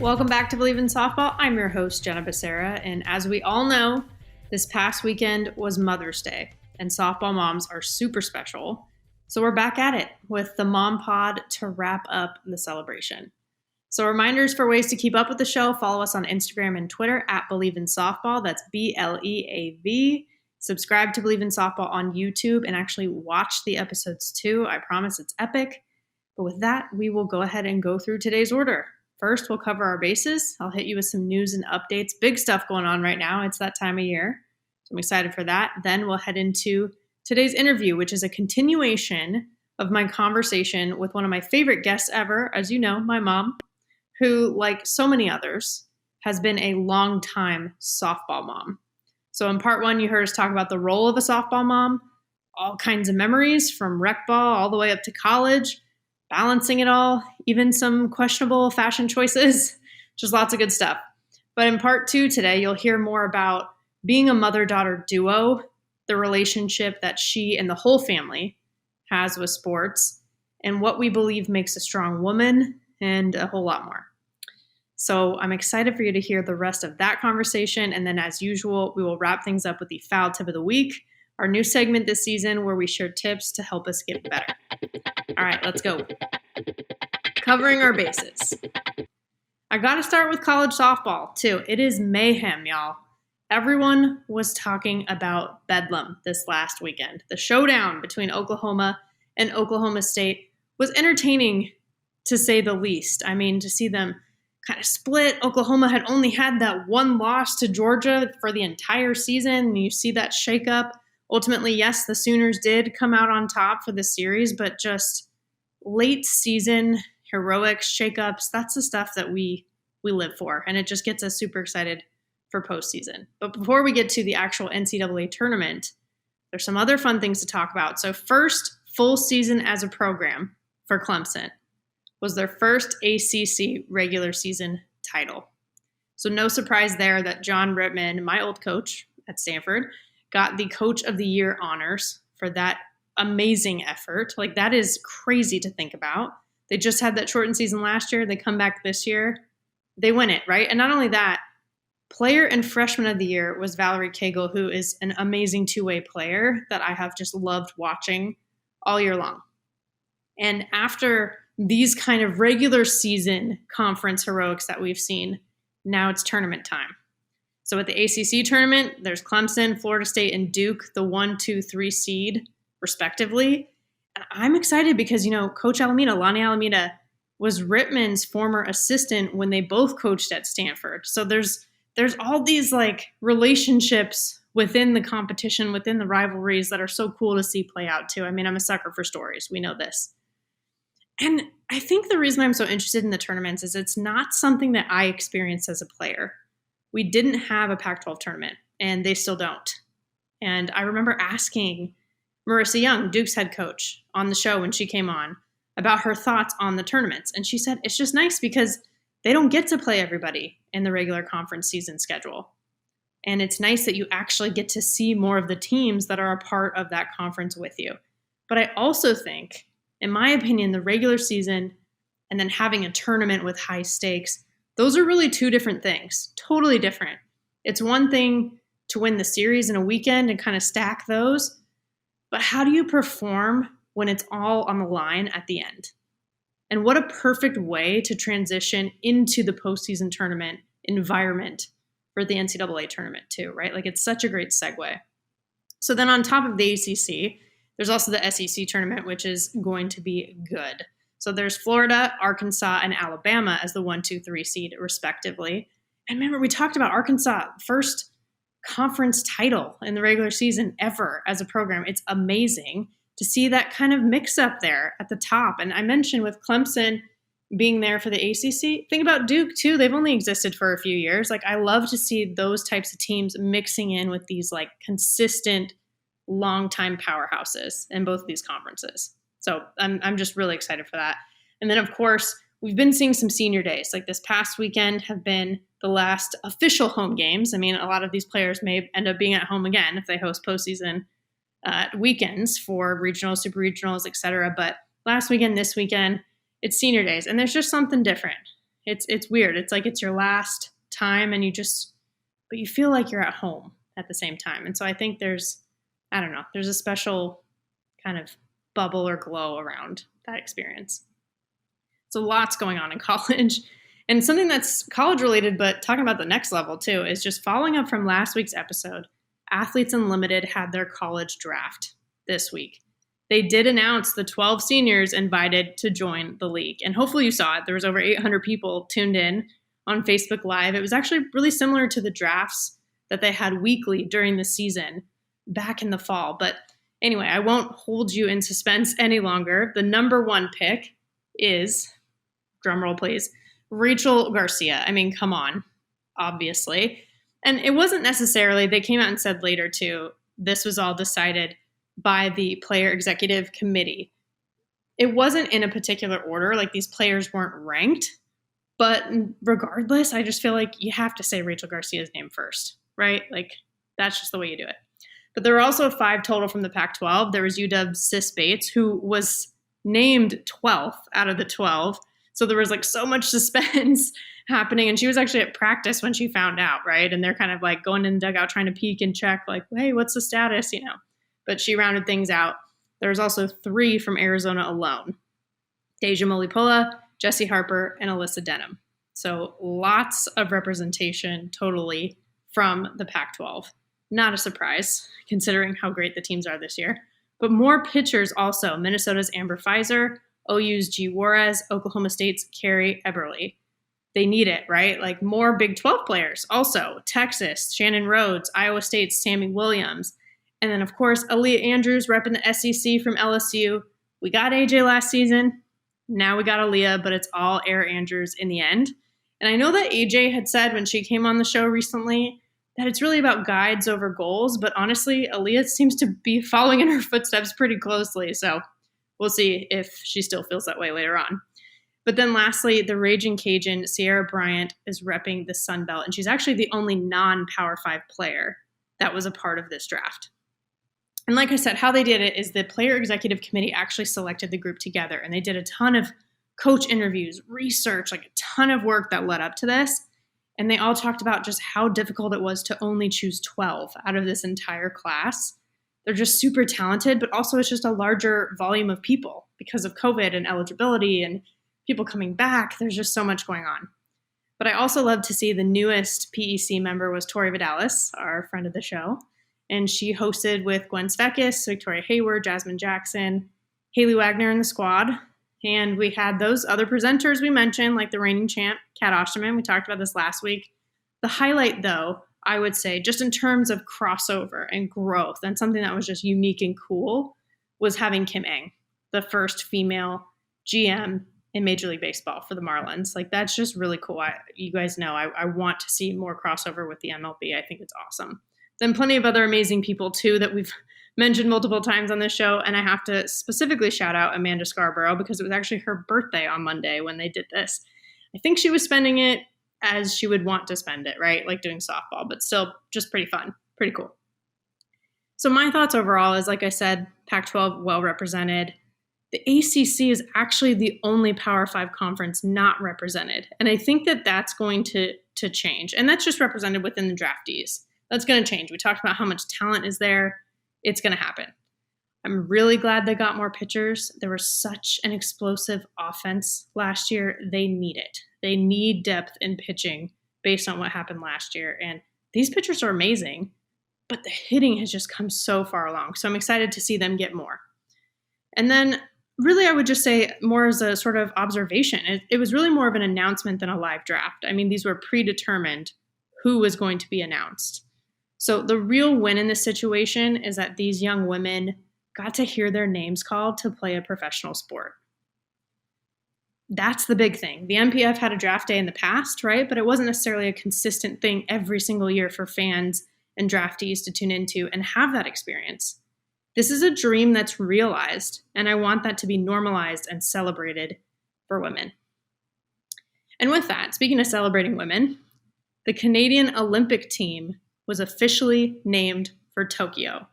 Welcome back to Bleav in Softball. I'm your host, Jenna Becerra, and as we all know, this past weekend was Mother's Day, and softball moms are super special. So we're back at it with the Mom Pod to wrap up the celebration. So reminders for ways to keep up with the show, follow us on Instagram and Twitter at Bleav in Softball. That's BLEAV. Subscribe to Bleav in Softball on YouTube and actually watch the episodes too. I promise it's epic. But with that, we will go ahead and go through today's order. First, we'll cover our bases. I'll hit you with some news and updates. Big stuff going on right now. It's that time of year. So I'm excited for that. Then we'll head into today's interview, which is a continuation of my conversation with one of my favorite guests ever, as you know, my mom, who, like so many others, has been a long-time softball mom. So in part one, you heard us talk about the role of a softball mom, all kinds of memories from rec ball all the way up to college, balancing it all, even some questionable fashion choices, just lots of good stuff. But in part two today, you'll hear more about being a mother-daughter duo, the relationship that she and the whole family has with sports, and what we Bleav makes a strong woman, and a whole lot more. So I'm excited for you to hear the rest of that conversation. And then as usual, we will wrap things up with the foul tip of the week, our new segment this season where we share tips to help us get better. All right, let's go. Covering our bases. I got to start with college softball, too. It is mayhem, y'all. Everyone was talking about Bedlam this last weekend. The showdown between Oklahoma and Oklahoma State was entertaining, to say the least. I mean, to see them kind of split. Oklahoma had only had that one loss to Georgia for the entire season, and you see that shakeup. Ultimately, yes, the Sooners did come out on top for the series, but just late season heroics, shakeups, that's the stuff that we live for, and it just gets us super excited for postseason. But before we get to the actual NCAA tournament, there's some other fun things to talk about. So first, full season as a program for Clemson was their first ACC regular season title. So no surprise there that John Rittman, my old coach at Stanford, got the Coach of the Year honors for that amazing effort. Like, that is crazy to think about. They just had that shortened season last year. They come back this year. They win it, right? And not only that, Player and Freshman of the Year was Valerie Cagle, who is an amazing two-way player that I have just loved watching all year long. And after these kind of regular season conference heroics that we've seen, now it's tournament time. So at the ACC tournament, there's Clemson, Florida State, and Duke, the 1, 2, 3 seed, respectively. And I'm excited because, you know, Coach Alameda, Lonnie Alameda, was Rittman's former assistant when they both coached at Stanford. So there's all these like relationships within the competition, within the rivalries that are so cool to see play out too. I mean, I'm a sucker for stories. We know this. And I think the reason I'm so interested in the tournaments is it's not something that I experienced as a player. We didn't have a Pac-12 tournament, and they still don't. And I remember asking Marissa Young, Duke's head coach, on the show when she came on about her thoughts on the tournaments. And she said, it's just nice because they don't get to play everybody in the regular conference season schedule. And it's nice that you actually get to see more of the teams that are a part of that conference with you. But I also think, in my opinion, the regular season and then having a tournament with high stakes, those are really two different things, totally different. It's one thing to win the series in a weekend and kind of stack those, but how do you perform when it's all on the line at the end? And what a perfect way to transition into the postseason tournament environment for the NCAA tournament too, right? Like, it's such a great segue. So then on top of the ACC, there's also the SEC tournament, which is going to be good. So there's Florida, Arkansas, and Alabama as the 1, 2, 3 seed, respectively. And remember, we talked about Arkansas, first conference title in the regular season ever as a program. It's amazing to see that kind of mix up there at the top. And I mentioned with Clemson being there for the ACC, think about Duke too. They've only existed for a few years. Like, I love to see those types of teams mixing in with these like consistent longtime powerhouses in both of these conferences. So I'm just really excited for that. And then, of course, we've been seeing some senior days. Like, this past weekend have been the last official home games. I mean, a lot of these players may end up being at home again if they host postseason weekends for regionals, super regionals, et cetera. But last weekend, this weekend, it's senior days. And there's just something different. It's weird. It's like it's your last time and but you feel like you're at home at the same time. And so I think there's a special kind of bubble or glow around that experience. So lots going on in college. And something that's college related, but talking about the next level too, is just following up from last week's episode. Athletes Unlimited had their college draft this week. They did announce the 12 seniors invited to join the league. And hopefully you saw it. There was over 800 people tuned in on Facebook Live. It was actually really similar to the drafts that they had weekly during the season back in the fall. But anyway, I won't hold you in suspense any longer. The number one pick is, drumroll please, Rachel Garcia. I mean, come on, obviously. And it wasn't necessarily, they came out and said later too, this was all decided by the player executive committee. It wasn't in a particular order, like these players weren't ranked, but regardless, I just feel like you have to say Rachel Garcia's name first, right? Like that's just the way you do it. But there were also 5 total from the Pac-12. There was UW's Sis Bates, who was named 12th out of the 12. So there was like so much suspense happening. And she was actually at practice when she found out, right? And they're kind of like going in the dugout trying to peek and check like, hey, what's the status, But she rounded things out. There was also 3 from Arizona alone. Deja Molipola, Jessie Harper, and Alyssa Denham. So lots of representation totally from the Pac-12. Not a surprise, considering how great the teams are this year. But more pitchers also. Minnesota's Amber Pfizer, OU's G. Juarez, Oklahoma State's Carrie Eberle. They need it, right? Like more Big 12 players also. Texas, Shannon Rhodes, Iowa State's Sammy Williams. And then, of course, Aaliyah Andrews repping the SEC from LSU. We got AJ last season. Now we got Aaliyah, but it's all Air Andrews in the end. And I know that AJ had said when she came on the show recently that it's really about guides over goals. But honestly, Aaliyah seems to be following in her footsteps pretty closely. So we'll see if she still feels that way later on. But then lastly, the Raging Cajun, Sierra Bryant, is repping the Sun Belt. And she's actually the only non-Power 5 player that was a part of this draft. And like I said, how they did it is the player executive committee actually selected the group together. And they did a ton of coach interviews, research, like a ton of work that led up to this. And they all talked about just how difficult it was to only choose 12 out of this entire class. They're just super talented, but also it's just a larger volume of people because of COVID and eligibility and people coming back. There's just so much going on. But I also love to see the newest PEC member was Tori Vidalis, our friend of the show. And she hosted with Gwen Svekis, Victoria Hayward, Jasmine Jackson, Haley Wagner in the squad. And we had those other presenters we mentioned, like the reigning champ, Kat Osterman. We talked about this last week. The highlight, though, I would say, just in terms of crossover and growth and something that was just unique and cool, was having Kim Ng, the first female GM in Major League Baseball for the Marlins. Like, that's just really cool. You guys know I want to see more crossover with the MLB. I think it's awesome. Then plenty of other amazing people, too, that we've mentioned multiple times on this show. And I have to specifically shout out Amanda Scarborough because it was actually her birthday on Monday when they did this. I think she was spending it as she would want to spend it, right? Like doing softball, but still just pretty fun, pretty cool. So my thoughts overall is, like I said, Pac-12 well represented. The ACC is actually the only Power 5 conference not represented. And I think that that's going to change. And that's just represented within the draftees. That's going to change. We talked about how much talent is there. It's going to happen. I'm really glad they got more pitchers. There was such an explosive offense last year. They need it. They need depth in pitching based on what happened last year. And these pitchers are amazing, but the hitting has just come so far along. So I'm excited to see them get more. And then really, I would just say more as a sort of observation. It was really more of an announcement than a live draft. I mean, these were predetermined who was going to be announced. So the real win in this situation is that these young women got to hear their names called to play a professional sport. That's the big thing. The NPF had a draft day in the past, right? But it wasn't necessarily a consistent thing every single year for fans and draftees to tune into and have that experience. This is a dream that's realized, and I want that to be normalized and celebrated for women. And with that, speaking of celebrating women, the Canadian Olympic team was officially named for Tokyo.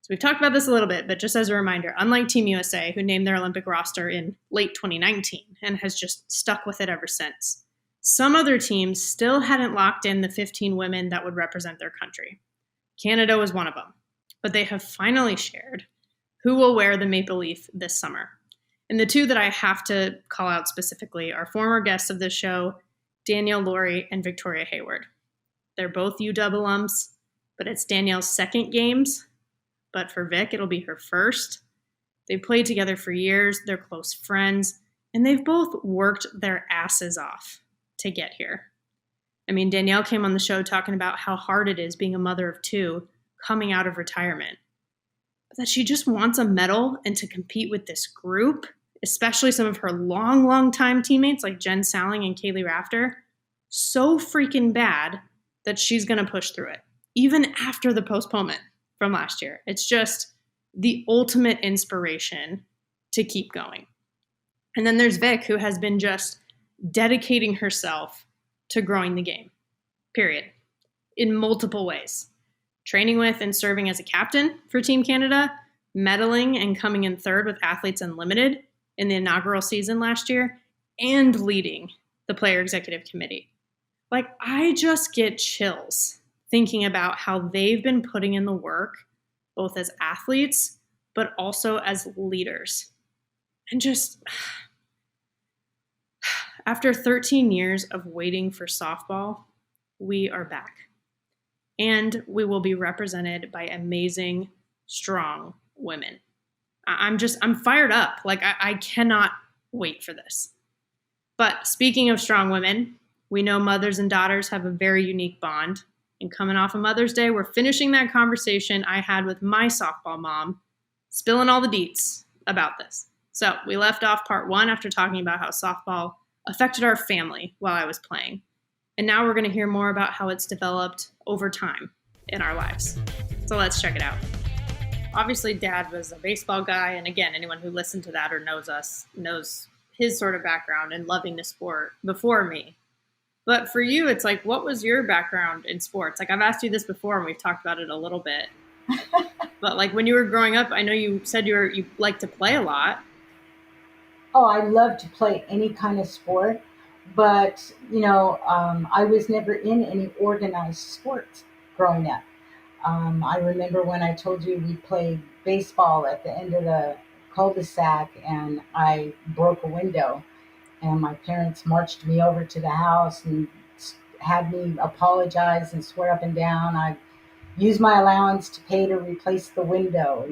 So we've talked about this a little bit, but just as a reminder, unlike Team USA, who named their Olympic roster in late 2019 and has just stuck with it ever since, Some other teams still hadn't locked in the 15 women that would represent their country. Canada was one of them, but they have finally shared who will wear the maple leaf this summer. And the two that I have to call out specifically are former guests of this show, Danielle Laurie and Victoria Hayward. They're both UW alums, but it's Danielle's second games. But for Vic, it'll be her first. They've played together for years. They're close friends, and they've both worked their asses off to get here. I mean, Danielle came on the show talking about how hard it is being a mother of two coming out of retirement. But that she just wants a medal and to compete with this group, especially some of her long time teammates like Jen Salling and Kaylee Rafter, so freaking bad that she's going to push through it, even after the postponement from last year. It's just the ultimate inspiration to keep going. And then there's Vic, who has been just dedicating herself to growing the game, period, in multiple ways. Training with and serving as a captain for Team Canada, medaling and coming in third with Athletes Unlimited in the inaugural season last year, and leading the player executive committee. Like, I just get chills thinking about how they've been putting in the work, both as athletes, but also as leaders. And just, after 13 years of waiting for softball, we are back. And we will be represented by amazing, strong women. I'm fired up. Like, I cannot wait for this. But speaking of strong women, we know mothers and daughters have a very unique bond. And coming off of Mother's Day, we're finishing that conversation I had with my softball mom, spilling all the deets about this. So we left off part one after talking about how softball affected our family while I was playing. And now we're going to hear more about how it's developed over time in our lives. So let's check it out. Obviously, Dad was a baseball guy. And again, anyone who listened to that or knows us knows his sort of background in loving the sport before me. But for you, it's like, what was your background in sports? Like, I've asked you this before and we've talked about it a little bit. But like when you were growing up, I know you said you like to play a lot. Oh, I love to play any kind of sport, but I was never in any organized sports growing up. I remember when I told you we played baseball at the end of the cul-de-sac and I broke a window, and my parents marched me over to the house and had me apologize and swear up and down I used my allowance to pay to replace the window.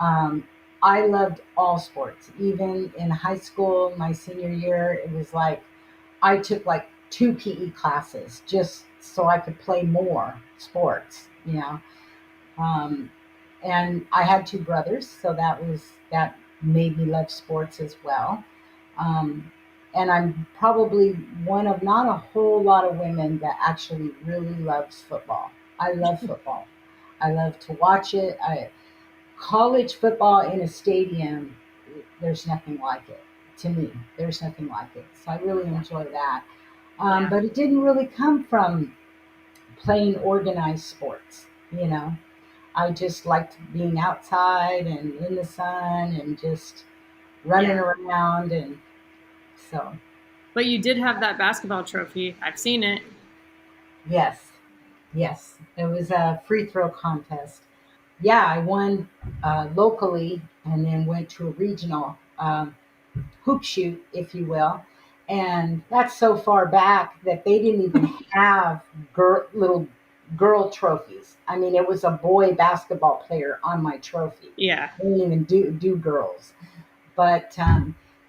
Um, I loved all sports. Even in high school, my senior year, it was like I took like two PE classes just so I could play more sports. Um, and I had two brothers, so that made me love sports as well. Um, and I'm probably one of not a whole lot of women that actually really loves football. I love football. I love to watch it. College football in a stadium, there's nothing like it to me. There's nothing like it. So I really enjoy that. Yeah. But it didn't really come from playing organized sports. I just liked being outside and in the sun and just running Yeah. around. And so, But you did have that basketball trophy. I've seen it. yes, yes, it was a free throw contest. Yeah, I won locally and then went to a regional hoop shoot, if you will. And that's so far back that they didn't even have little girl trophies. I mean, it was a boy basketball player on my trophy. Yeah. They didn't even do girls. But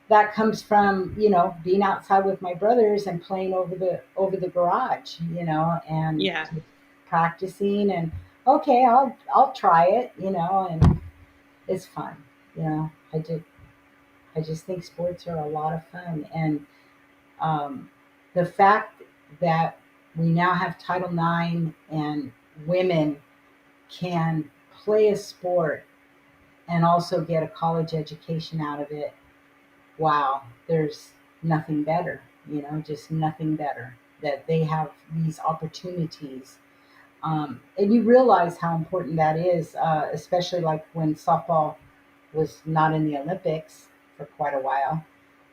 that comes from being outside with my brothers and playing over the garage, and Yeah. practicing and okay, I'll try it, and it's fun. I just think sports are a lot of fun, and the fact that we now have Title IX and women can play a sport and also get a college education out of it. Wow, there's nothing better, just nothing better that they have these opportunities. And you realize how important that is, especially like when softball was not in the Olympics for quite a while.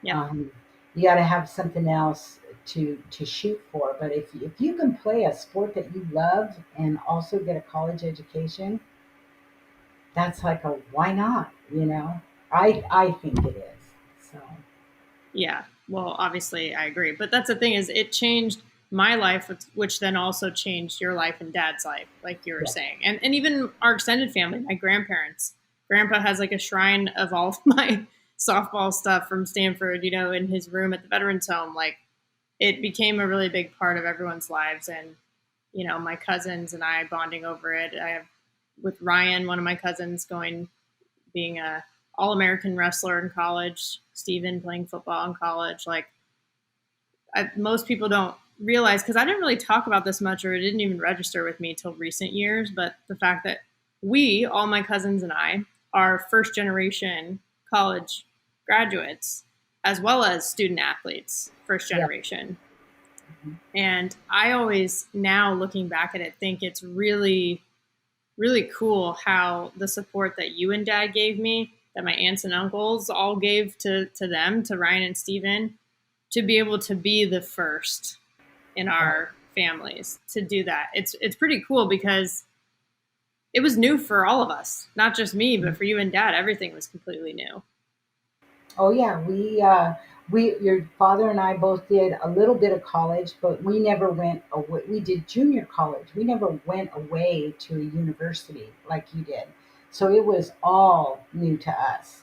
Yeah. Um, you got to have something else to shoot for. But if you can play a sport that you love and also get a college education, that's like a why not? I think it is. So Yeah. Well, obviously, I agree. But that's the thing is, it changed my life, which then also changed your life and Dad's life, like you were yes, saying, and even our extended family, my grandparents. Grandpa has like a shrine of all of my softball stuff from Stanford, in his room at the Veterans Home. Like it became a really big part of everyone's lives, and my cousins and I bonding over it. I have with Ryan, one of my cousins, going being a all American wrestler in college, Steven playing football in college. Like most people don't realize, because I didn't really talk about this much, or it didn't even register with me till recent years. But the fact that we, all my cousins and I, are first generation college graduates, as well as student athletes, first yeah, generation. And I always, now looking back at it, think it's really, really cool how the support that you and Dad gave me, that my aunts and uncles all gave to them, to Ryan and Steven, to be able to be the first in right. our families to do that. It's pretty cool because it was new for all of us, not just me, but for you and Dad. Everything was completely new. Oh yeah, your father and I both did a little bit of college, but we never went away. We did junior college. We never went away to a university like you did. So it was all new to us,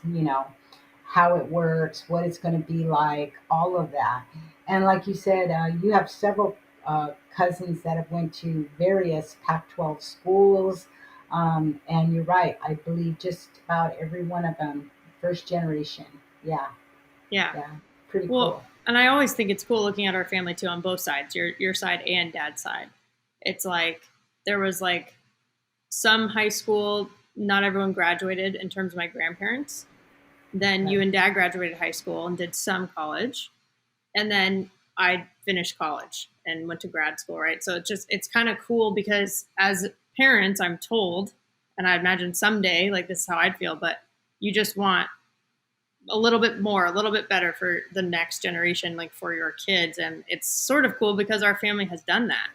how it works, what it's going to be like, all of that. And like you said, you have several cousins that have went to various Pac-12 schools. And you're right. I believe just about every one of them, first generation. Yeah, Yeah. yeah, pretty Well, cool. and I always think it's cool looking at our family too on both sides, your side and Dad's side. It's like there was like some high school, not everyone graduated in terms of my grandparents. Then you Right. and Dad graduated high school and did some college. And then I finished college and went to grad school, right? So it's kind of cool because as parents, I'm told, and I imagine someday, like this is how I'd feel, but you just want a little bit more, a little bit better for the next generation, like for your kids. And it's sort of cool because our family has done that.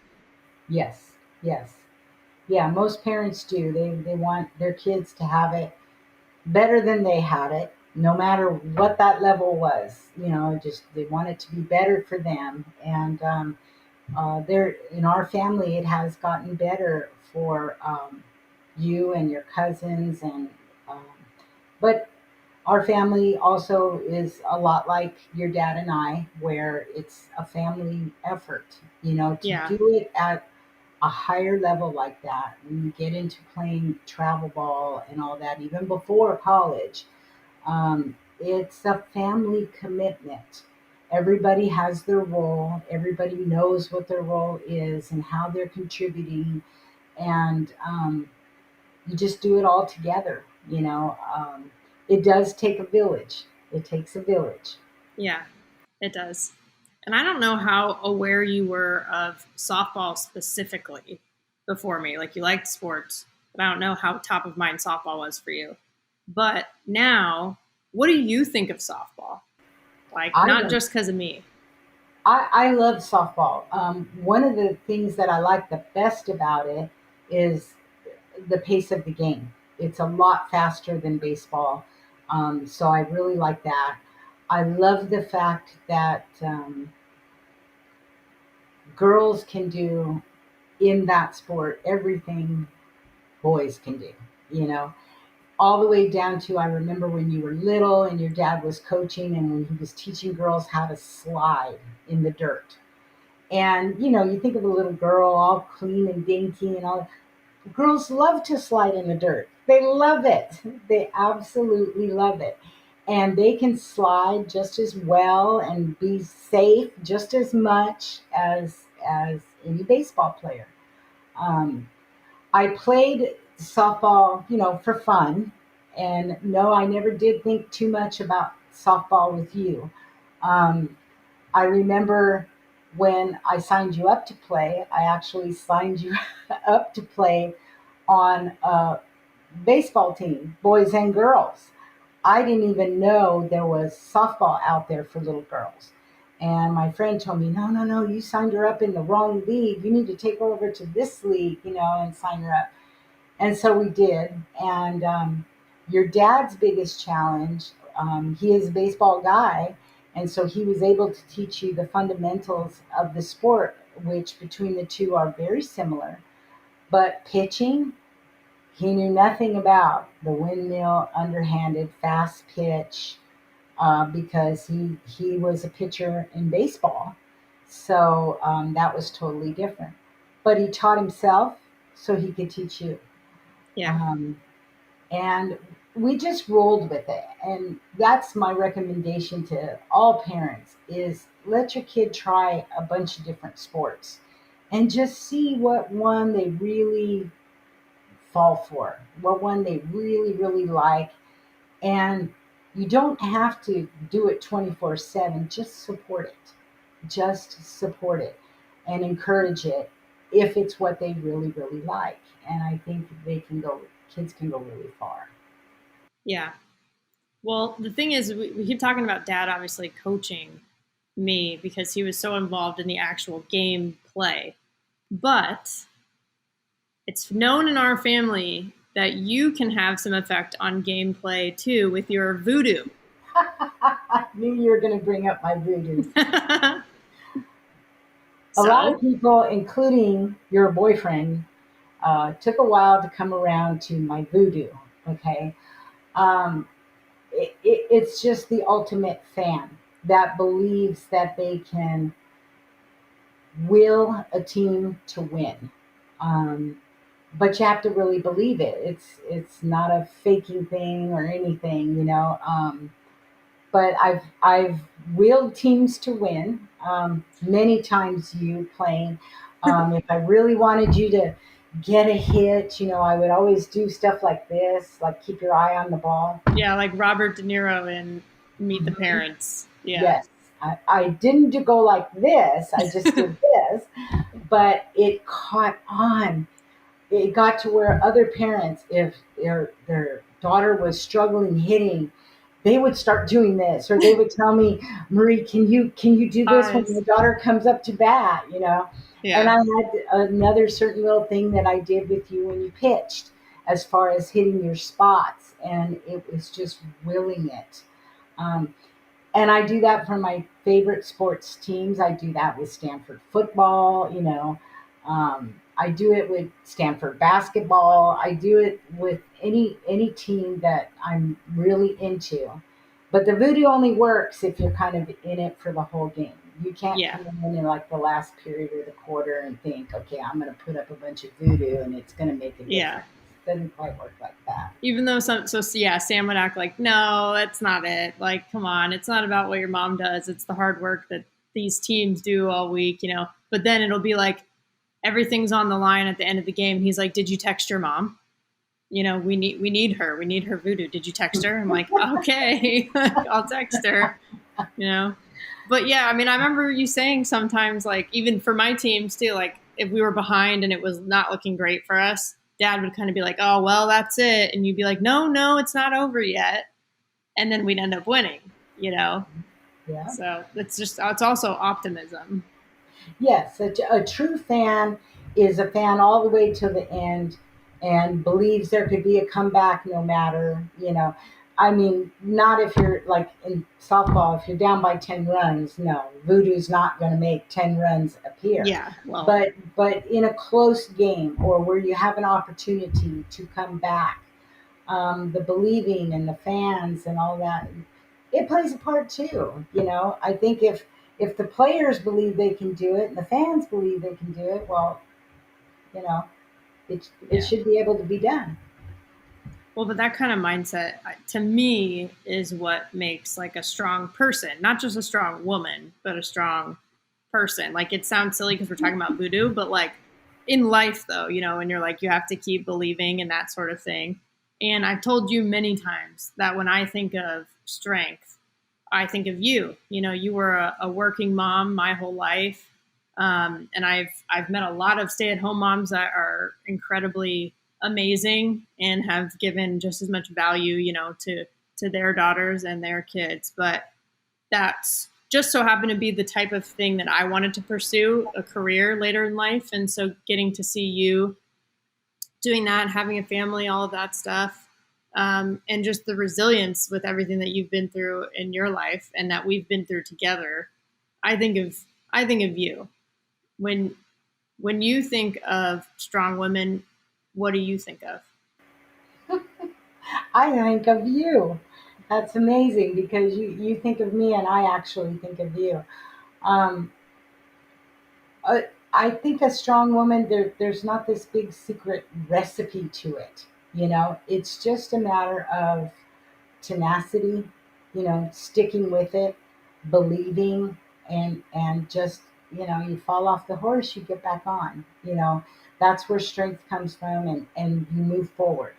Yes, yes. Yeah, most parents do. They want their kids to have it better than they had it, no matter what that level was. Just they want it to be better for them. And there, in our family, it has gotten better for you and your cousins, and um, but our family also is a lot like your dad and I, where it's a family effort, to Yeah. do it at a higher level like that. When you get into playing travel ball and all that, even before college, it's a family commitment. Everybody has their role, everybody knows what their role is and how they're contributing, and you just do it all together. It does take a village. It takes a village. Yeah, it does. And I don't know how aware you were of softball specifically before me. Like you liked sports, but I don't know how top of mind softball was for you. But now, what do you think of softball? Like, I not don't. just because of me. I love softball. One of the things that I like the best about it is the pace of the game. It's a lot faster than baseball, so I really like that. I love the fact that girls can do in that sport everything boys can do. You know, all the way down to I remember when you were little and your dad was coaching and when he was teaching girls how to slide in the dirt. And you think of a little girl all clean and dainty and all. Girls love to slide in the dirt. They love it. They absolutely love it. And they can slide just as well and be safe just as much as any baseball player. Um, I played softball, for fun. And no, I never did think too much about softball with you. Um, I remember when I signed you up to play, I actually signed you up to play on a baseball team, boys and girls. I didn't even know there was softball out there for little girls. And my friend told me, no, no, no, you signed her up in the wrong league. You need to take her over to this league, and sign her up. And so we did. And your dad's biggest challenge, he is a baseball guy. And so he was able to teach you the fundamentals of the sport, which between the two are very similar. But pitching, he knew nothing about the windmill, underhanded, fast pitch, because he was a pitcher in baseball. So that was totally different. But he taught himself so he could teach you. Yeah. Um, and we just rolled with it. And that's my recommendation to all parents is let your kid try a bunch of different sports and just see what one they really fall for, what one they really, really like. And you don't have to do it 24/7. Just support it. Just support it and encourage it if it's what they really, really like. And I think kids can go really far. Yeah. Well, the thing is, we keep talking about dad obviously coaching me because he was so involved in the actual game play. But it's known in our family that you can have some effect on gameplay too with your voodoo. I knew you were going to bring up my voodoo. A lot of So, people, including your boyfriend, took a while to come around to my voodoo. Okay. Um, it's just the ultimate fan that believes that they can will a team to win. Um, but you have to really believe it. It's not a faking thing or anything. But I've willed teams to win many times. You playing, if I really wanted you to get a hit, I would always do stuff like this, like keep your eye on the ball. yeah, like Robert De Niro in Meet the Mhm. Parents. Yeah. Yes, I didn't go like this. I just did this, but it caught on. It got to where other parents, if their daughter was struggling hitting, they would start doing this, or they would tell me, Marie, can you do this when Eyes. your daughter comes up to bat? And Yeah. I had another certain little thing that I did with you when you pitched, as far as hitting your spots, and it was just willing it. Um, and I do that for my favorite sports teams. I do that with Stanford football. I do it with Stanford basketball. I do it with any team that I'm really into. But the voodoo only works if you're kind of in it for the whole game. You can't Yeah. come in like the last period or the quarter and think, okay, I'm going to put up a bunch of voodoo and it's going to make a Yeah. difference. It doesn't quite work like that. Even though yeah, Sam would act like, no, that's not it. Like, come on, it's not about what your mom does. It's the hard work that these teams do all week. But then it'll be like everything's on the line at the end of the game. And he's like, did you text your mom? We need her. We need her voodoo. Did you text her? I'm like, okay, I'll text her. You know, but yeah, I mean, I remember you saying sometimes, like, even for my teams too, like if we were behind and it was not looking great for us, dad would kind of be like, oh, well, that's it. And you'd be like, no, no, it's not over yet. And then we'd end up winning. Yeah. So it's also optimism. Yes, a true fan is a fan all the way to the end and believes there could be a comeback no matter. I mean, not if you're like in softball, if you're down by 10 runs, no, voodoo's not going to make 10 runs appear. Yeah. Well, But in a close game or where you have an opportunity to come back, the believing and the fans and all that, it plays a part too. I think if the players believe they can do it and the fans believe they can do it, well, you know, it yeah. should be able to be done. Well, but that kind of mindset to me is what makes like a strong person, not just a strong woman, but a strong person. Like it sounds silly because we're talking about voodoo, but like in life though, and you're like, you have to keep believing and that sort of thing. And I've told you many times that when I think of strength, I think of you. You were a working mom my whole life. And I've met a lot of stay at home moms that are incredibly amazing and have given just as much value, to their daughters and their kids. But that's just so happened to be the type of thing that I wanted to pursue a career later in life. And so getting to see you doing that, having a family, all of that stuff, and just the resilience with everything that you've been through in your life and that we've been through together. I think of I think of you when you think of strong women. What do you think of? I think of you. That's amazing because you think of me and I actually think of you. Um, uh, I think a strong woman, there's not this big secret recipe to it. It's just a matter of tenacity, sticking with it, believing, and just, you fall off the horse, you get back on. That's where strength comes from, and you move forward.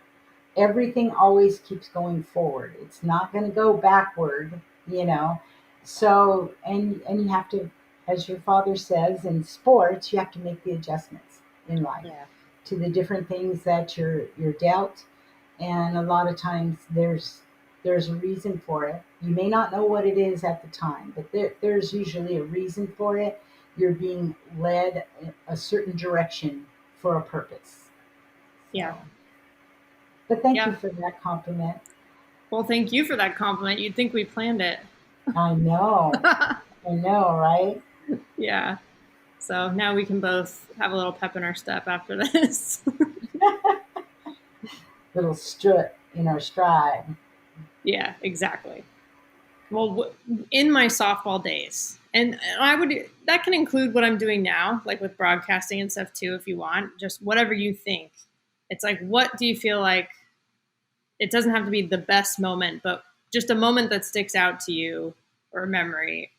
Everything always keeps going forward. It's not going to go backward, you know. So, and you have to, as your father says, in sports, you have to make the adjustments in life Yeah. to the different things that you're dealt. And a lot of times there's a reason for it. You may not know what it is at the time, but there's usually a reason for it. You're being led a certain direction for a purpose. Yeah. So, but thank you Yeah. for that compliment. Well, thank you for that compliment. You'd think we planned it. I know, I know, right? Yeah. So now we can both have a little pep in our step after this. Little strut in our stride. Yeah, exactly. Well, in my softball days, and I would, that can include what I'm doing now, like with broadcasting and stuff too, if you want, just whatever you think. It's like, what do you feel like? It doesn't have to be the best moment, but just a moment that sticks out to you or a memory,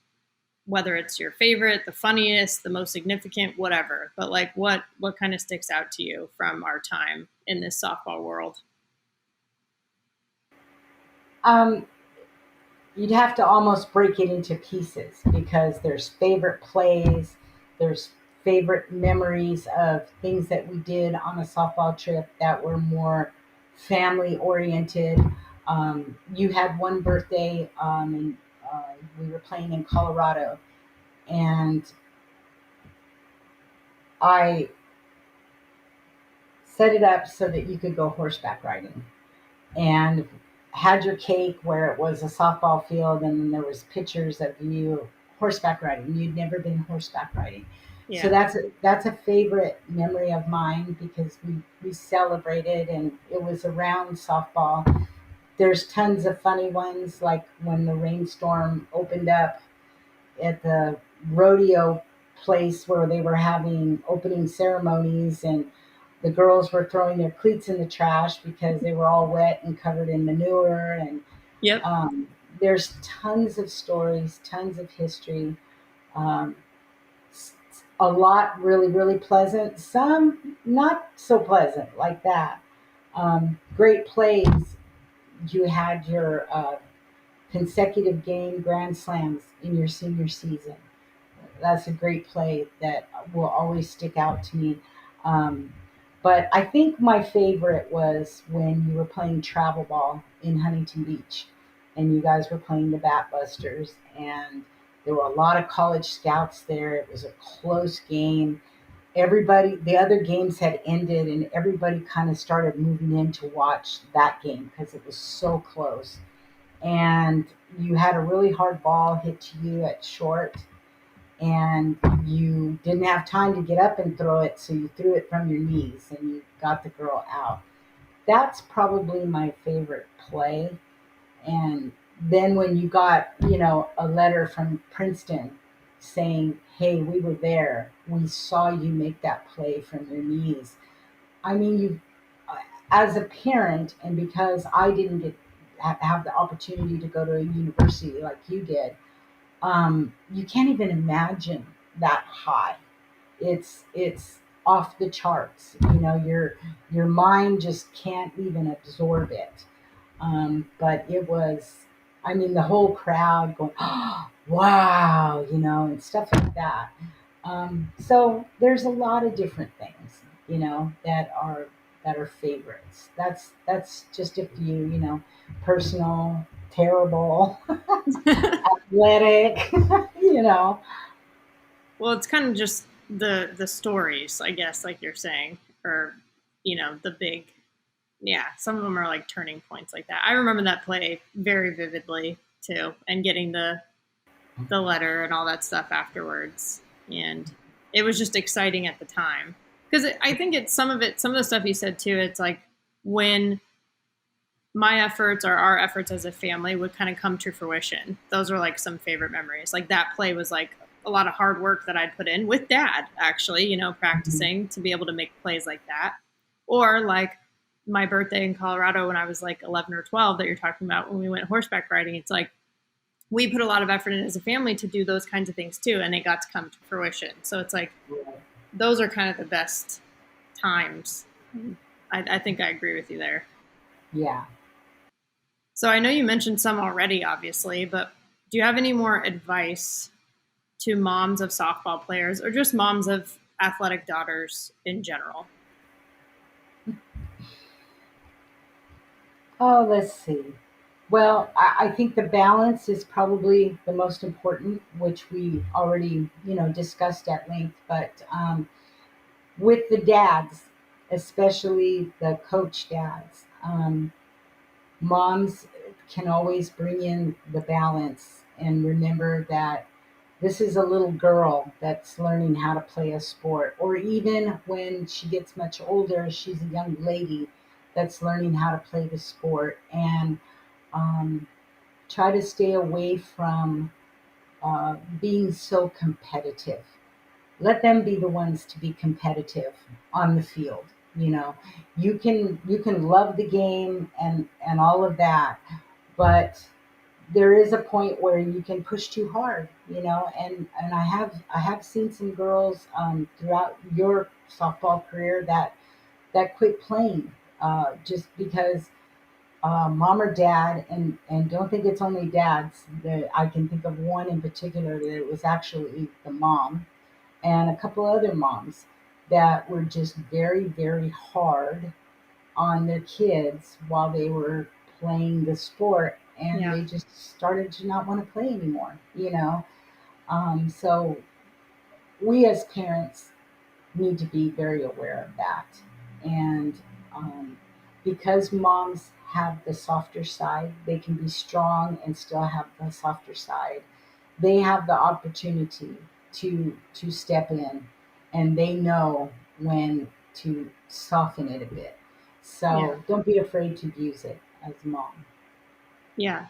whether it's your favorite, the funniest, the most significant, whatever. But like, what kind of sticks out to you from our time in this softball world? Um, you'd have to almost break it into pieces because there's favorite plays, there's favorite memories of things that we did on a softball trip that were more family oriented. You had one birthday, and we were playing in Colorado, and I set it up so that you could go horseback riding, and had your cake where it was a softball field, and then there was pictures of you horseback riding. You'd never been horseback riding, so Yeah. that's a favorite memory of mine because we celebrated, and it was around softball. There's tons of funny ones, like when the rainstorm opened up at the rodeo place where they were having opening ceremonies, and the girls were throwing their cleats in the trash because they were all wet and covered in manure. And Yep. um, there's tons of stories, tons of history. um, a lot really, really pleasant, some not so pleasant like that. Great plays. You had your consecutive game grand slams in your senior season. That's a great play that will always stick out to me. Um, but I think my favorite was when you were playing travel ball in Huntington Beach, and you guys were playing the Batbusters, and there were a lot of college scouts there. It was a close game. Everybody, the other games had ended, and everybody kind of started moving in to watch that game because it was so close. And you had a really hard ball hit to you at short, and you didn't have time to get up and throw it, so you threw it from your knees and you got the girl out. That's probably my favorite play. And then when you got, a letter from Princeton saying, "Hey, we were there. We saw you make that play from your knees." I mean, you, as a parent, and because I didn't have the opportunity to go to a university like you did, you can't even imagine that high. It's off the charts. Your mind just can't even absorb it. But it was, I mean, the whole crowd going, "Oh, wow," and stuff like that. So there's a lot of different things, that are favorites. That's just a few, personal. terrible, athletic, you know. Well, it's kind of just the stories, I guess, like you're saying, or the big, yeah. Some of them are like turning points like that. I remember that play very vividly too, and getting the letter and all that stuff afterwards, and it was just exciting at the time because I think it's some of the stuff you said too. It's like when my efforts or our efforts as a family would kind of come to fruition. Those are like some favorite memories. Like that play was like a lot of hard work that I'd put in with dad, actually, practicing to be able to make plays like that. Or like my birthday in Colorado when I was like 11 or 12 that you're talking about when we went horseback riding. It's like we put a lot of effort in as a family to do those kinds of things too, and it got to come to fruition. So it's like those are kind of the best times. I think I agree with you there. Yeah. So I know you mentioned some already, obviously, but do you have any more advice to moms of softball players or just moms of athletic daughters in general? Oh, let's see. Well, I think the balance is probably the most important, which we already, discussed at length. But with the dads, especially the coach dads, moms can always bring in the balance and remember that this is a little girl that's learning how to play a sport, or even when she gets much older, she's a young lady that's learning how to play the sport. And um, try to stay away from being so competitive. Let them be the ones to be competitive on the field. You can love the game and all of that, but there is a point where you can push too hard, and I have seen some girls throughout your softball career that quit playing just because mom or dad, and don't think it's only dads. That I can think of one in particular that it was actually the mom and a couple other moms that were just very, very hard on their kids while they were playing the sport, and Yeah. they just started to not want to play anymore. So we as parents need to be very aware of that. And um, because moms have the softer side, they can be strong and still have the softer side. They have the opportunity to step in, and they know when to soften it a bit. Yeah. So don't be afraid to use it as a mom. Yeah.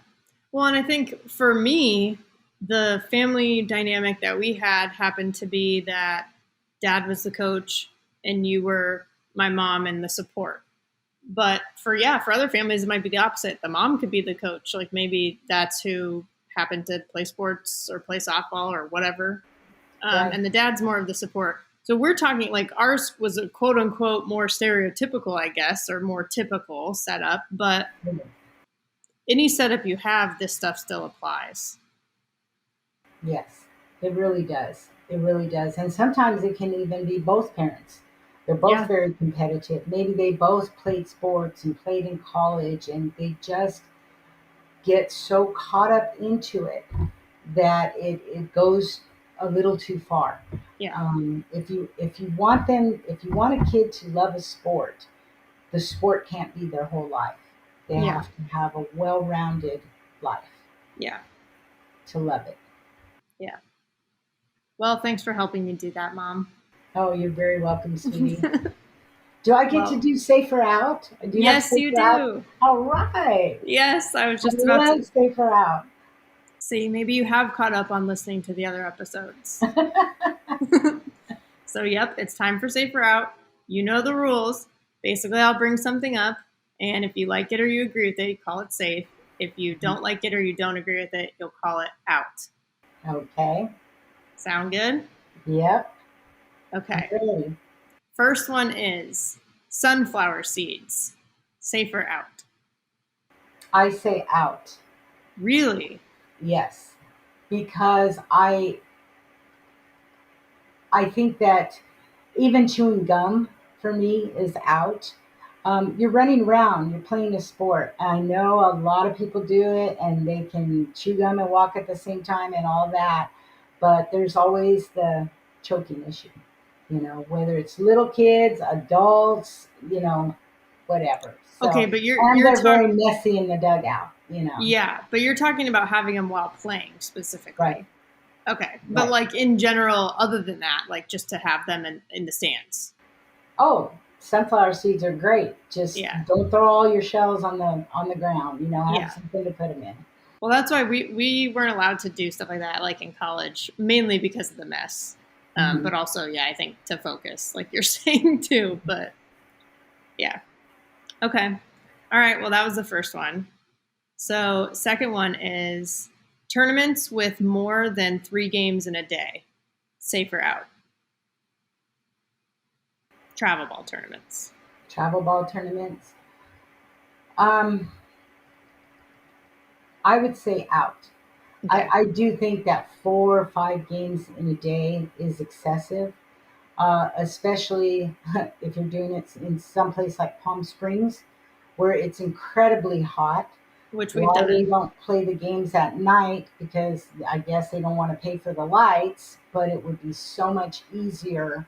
Well, and I think for me, the family dynamic that we had happened to be that dad was the coach and you were my mom and the support. But for other families, it might be the opposite. The mom could be the coach. Like maybe that's who happened to play sports or play softball or whatever. Right. And the dad's more of the support. So we're talking like ours was a quote unquote more stereotypical, I guess, or more typical setup. But any setup you have, this stuff still applies. Yes, it really does. It really does. And sometimes it can even be both parents. They're both Yeah. very competitive. Maybe they both played sports and played in college, and they just get so caught up into it that it goes a little too far. Yeah. If you want a kid to love a sport, the sport can't be their whole life. They Yeah. have to have a well-rounded life Yeah. to love it. Yeah. Well, thanks for helping me do that, Mom. Oh, you're very welcome, sweetie. Do I get to Well, do Safer Out? Do you have yes, you Safer Out? do. All right. Yes, I was I just about love to Safer Out. see. Maybe you have caught up on listening to the other episodes. So, yep, it's time for Safer Out. You know the rules. Basically, I'll bring something up, and if you like it or you agree with it, you call it safe. If you don't like it or you don't agree with it, you'll call it out. Okay. Sound good? Yep. I'm Okay. ready. First one is sunflower seeds. Safer out. I say out. Really? Yes. Because I think that even chewing gum for me is out. You're running around, you're playing a sport. I know a lot of people do it and they can chew gum and walk at the same time and all that, but there's always the choking issue, whether it's little kids, adults, whatever. Okay, So, but and you're they're very talking, messy in the dugout. yeah, but you're talking about having them while playing Right, specifically. Okay, but right. like in general, other than that, like just to have them in the stands. Oh, sunflower seeds are great. Just Yeah, don't throw all your shells on the ground. Have yeah. something to put them in. Well, that's why we weren't allowed to do stuff like that, like in college, mainly because of the mess. Hmm. But also, yeah, I think to focus, like you're saying too. But yeah, okay, all right. Well, that was the first one. So, second one is tournaments with more than 3 games in a day. Safe or out? Travel ball tournaments. Travel ball tournaments. Um, I would say out. Okay. I do think that 4 or 5 games in a day is excessive, especially if you're doing it in some place like Palm Springs, where it's incredibly hot. Which we've Why they done. don't play the games at night, because I guess they don't want to pay for the lights, but it would be so much easier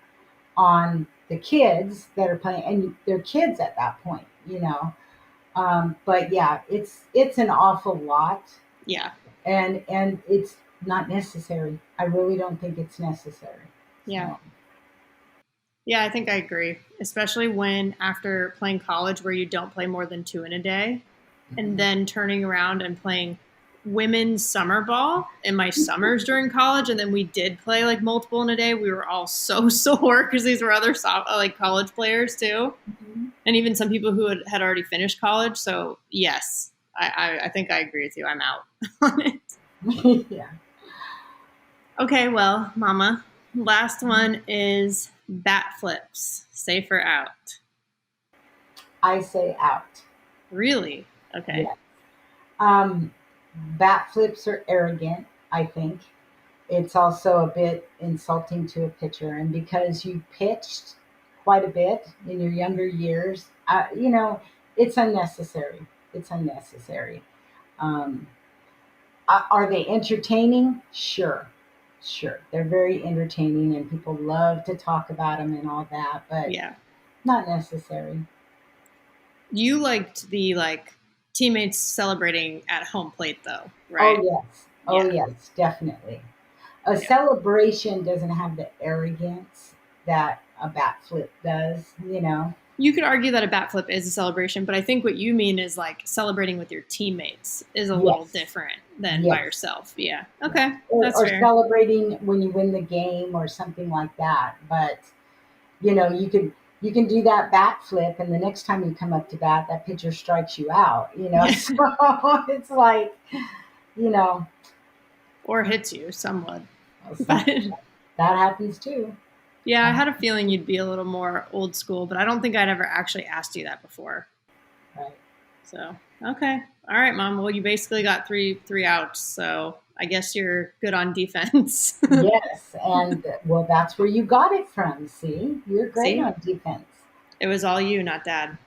on the kids that are playing, and they're kids at that point. But yeah, it's an awful lot, Yeah. and it's not necessary. I really don't think it's necessary. Yeah. So Yeah, I think I agree. Especially when after playing college where you don't play more than 2 in a day and then turning around and playing women's summer ball in my summers during college. And then we did play like multiple in a day. We were all so sore because these were other like college players too. And even some people who had already finished college. So yes, I think I agree with you. I'm out on it. yeah, Okay, well, Mama, last one is bat flips. Safe or out? I say out. Really? Okay. Yeah. Um, Bat flips are arrogant, I think. It's also a bit insulting to a pitcher. And because you pitched quite a bit in your younger years, it's unnecessary. It's unnecessary. Um, are they entertaining? Sure. Sure. They're very entertaining and people love to talk about them and all that, but Yeah. not necessary. You liked the like teammates celebrating at home plate though, Oh, right? yes. Oh, Yeah. yes, definitely. A Yeah. celebration doesn't have the arrogance that a bat flip does. You could argue that a bat flip is a celebration, but I think what you mean is like celebrating with your teammates is a little Yes, different than by yes, yourself. Yeah. yes. Okay. Or, That's or fair. celebrating when you win the game or something like that. But you can do that bat flip, and the next time you come up to bat, that pitcher strikes you out. Yeah. So it's like, you know, Or hits you somewhat. But something that happens too. yeah, I Uh, had a feeling you'd be a little more old school, but I don't think I'd ever actually asked you that before. right. So, okay. All right, Mom. Well, you basically got three outs, so I guess you're good on defense. Yes, and well, that's where you got it from. See, you're great See? on defense. It was all you, not Dad.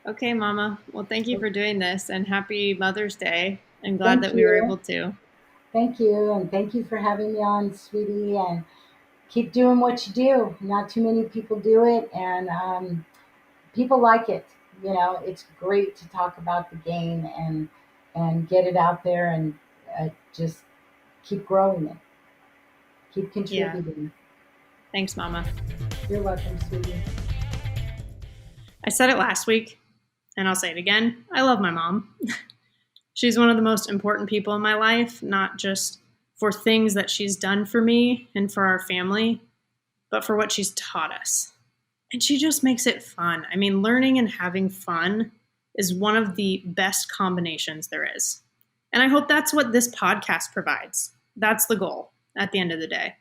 Okay, Mama. Well, thank you for doing this and happy Mother's Day. I'm glad Thank that we were you. able to. Thank you. And thank you for having me on, sweetie. And keep doing what you do. Not too many people do it, and people like it. It's great to talk about the game and get it out there and just keep growing it, keep Yeah. contributing. Thanks, Mama. You're welcome, sweetie. I said it last week, and I'll say it again. I love my mom. She's one of the most important people in my life, not just for things that she's done for me and for our family, but for what she's taught us. And she just makes it fun. I mean, learning and having fun is one of the best combinations there is. And I hope that's what this podcast provides. That's the goal at the end of the day.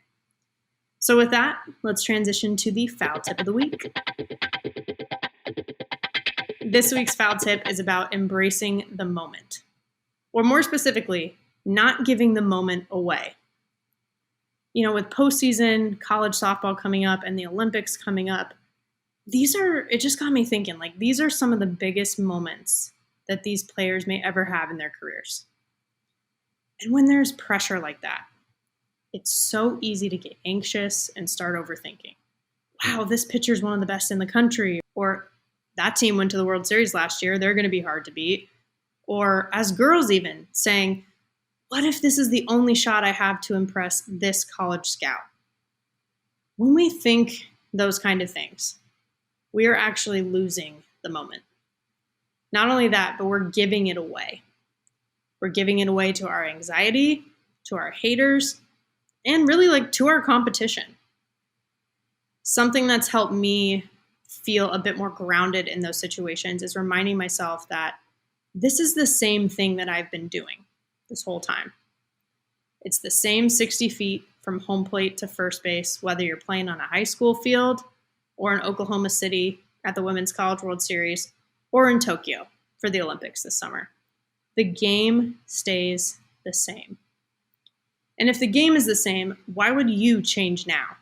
So, with that, let's transition to the foul tip of the week. This week's foul tip is about embracing the moment, or more specifically, not giving the moment away. With postseason, college softball coming up, and the Olympics coming up, it just got me thinking, like, these are some of the biggest moments that these players may ever have in their careers. And when there's pressure like that, it's so easy to get anxious and start overthinking. Wow, this pitcher's one of the best in the country. Or that team went to the World Series last year. They're going to be hard to beat. Or as girls even saying, what if this is the only shot I have to impress this college scout? When we think those kind of things, we are actually losing the moment. Not only that, but we're giving it away. We're giving it away to our anxiety, to our haters, and really like to our competition. Something that's helped me feel a bit more grounded in those situations is reminding myself that this is the same thing that I've been doing this whole time. It's the same 60 feet from home plate to first base, whether you're playing on a high school field or in Oklahoma City at the Women's College World Series or in Tokyo for the Olympics this summer. The game stays the same. And if the game is the same, why would you change now?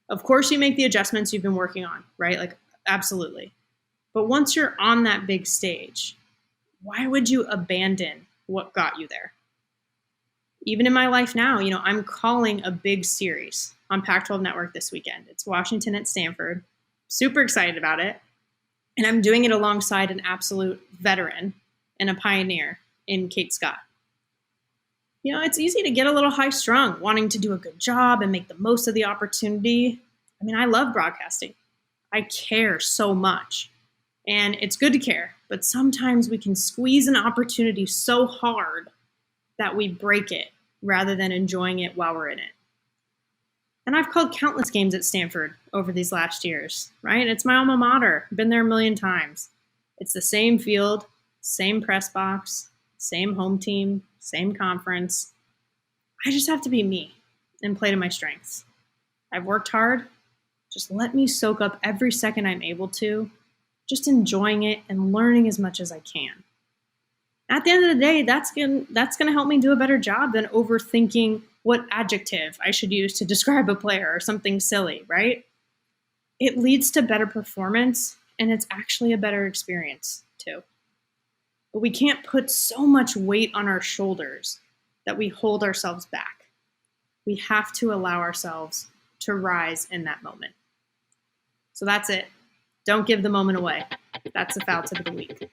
Of course, you make the adjustments you've been working on, right? Like, absolutely. But once you're on that big stage, why would you abandon what got you there? Even in my life now, I'm calling a big series on Pac-12 Network this weekend. It's Washington at Stanford. Super excited about it. And I'm doing it alongside an absolute veteran and a pioneer in Kate Scott. It's easy to get a little high strung, wanting to do a good job and make the most of the opportunity. I love broadcasting. I care so much. And it's good to care, but sometimes we can squeeze an opportunity so hard that we break it rather than enjoying it while we're in it. And I've called countless games at Stanford over these last years, right? It's my alma mater. Been there a million times. It's the same field, same press box, same home team, same conference. I just have to be me and play to my strengths. I've worked hard. Just let me soak up every second I'm able to, just enjoying it and learning as much as I can. At the end of the day, that's going to help me do a better job than overthinking what adjective I should use to describe a player or something silly, right? It leads to better performance, and it's actually a better experience too. But we can't put so much weight on our shoulders that we hold ourselves back. We have to allow ourselves to rise in that moment. So that's it. Don't give the moment away. That's the foul tip of the week.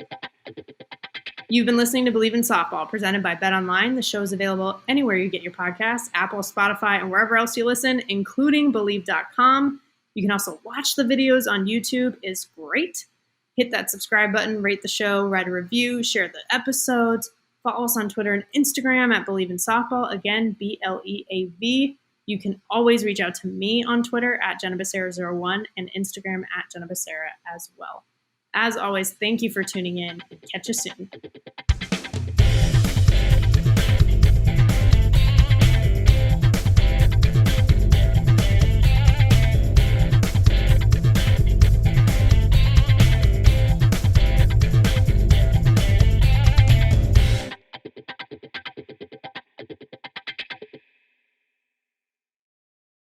You've been listening to Bleav in Softball, presented by Bet Online. The show is available anywhere you get your podcasts, Apple, Spotify, and wherever else you listen, including Bleav.com. You can also watch the videos on YouTube. It's great. Hit that subscribe button, rate the show, write a review, share the episodes. Follow us on Twitter and Instagram at Bleav in Softball. Again, BLEAV. You can always reach out to me on Twitter at Jenna Becerra01 and Instagram at Jenna Becerra as well. As always, thank you for tuning in and catch you soon.